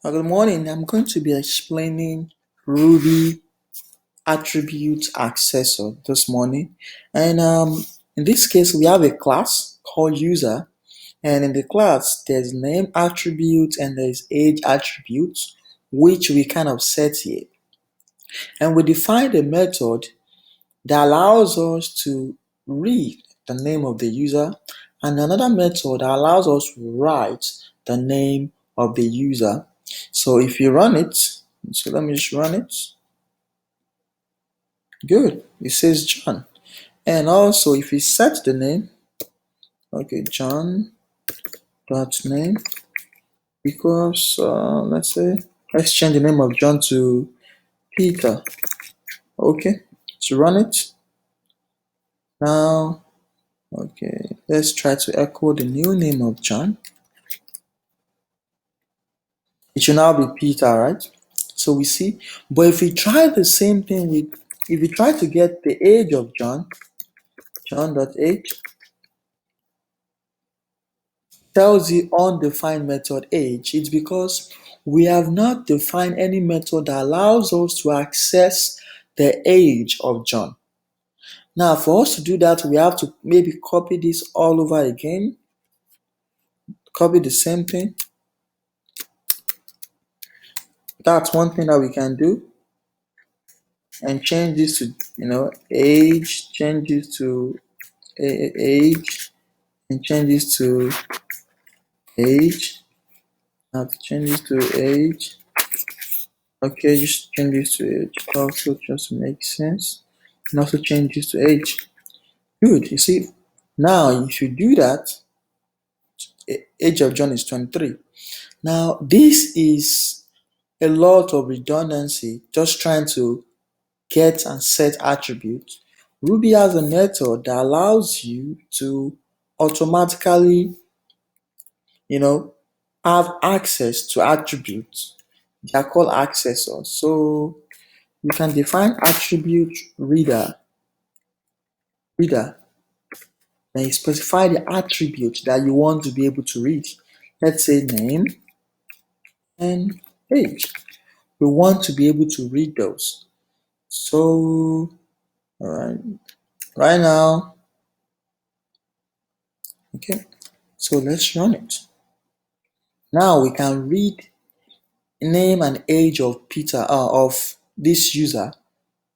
Good morning. I'm going to be explaining Ruby attribute accessor this morning. And in this case, we have a class called user. And in the class, there's name attribute and there's age attribute, which we kind of set here. And we define a method that allows us to read the name of the user and another method that allows us to write the name of the user. So if you run it, so let me just run it. Good, it says John. And also if you set the name, okay, John dot name equals let's change the name of John to Peter. Okay, to run it now. Okay, let's try to echo the new name of John. It should now be Peter, right? So we see, but if we try the same thing with, if we try to get the age of John, John.age tells the undefined method age, it's because we have not defined any method that allows us to access the age of John. Now, for us to do that, we have to maybe copy this all over again, copy the same thing. That's one thing that we can do. And change this to, age, change this to age, and change this to age. Now to change this to age. Okay, just change this to age. Also, just makes sense. And also change this to age. Good. You see, now if you do that, age of John is 23. Now, this is a lot of redundancy, just trying to get and set attributes. Ruby has a method that allows you to automatically, have access to attributes. They are called accessors. So you can define attribute reader, then you specify the attribute that you want to be able to read. Let's say name and age. We want to be able to read those. So, all right, right now, okay. So let's run it. Now we can read name and age of Peter of this user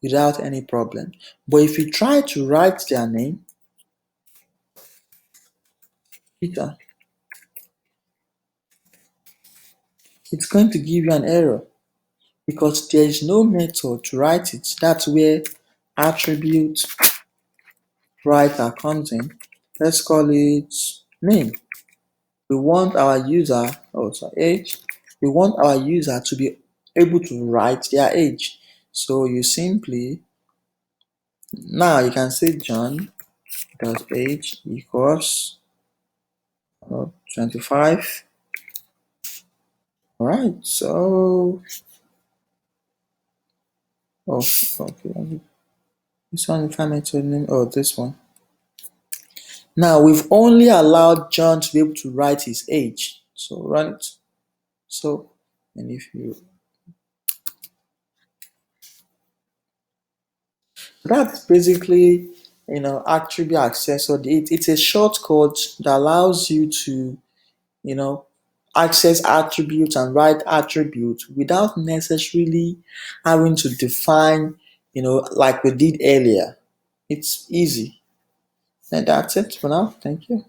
without any problem. But if you try to write their name, Peter, it's going to give you an error because there is no method to write it. That's where attribute writer comes in. Let's call it name. We want our user, age. We want our user to be able to write their age. So you simply, now you can say John dot age equals 25. All right, so okay, this one if I meant to name, this one. Now we've only allowed John to be able to write his age. So run it. So, and if you, that's basically, attribute accessor. It's a shortcut that allows you to, access attributes and write attributes without necessarily having to define, like we did earlier. It's easy. And that's it for now. Thank you.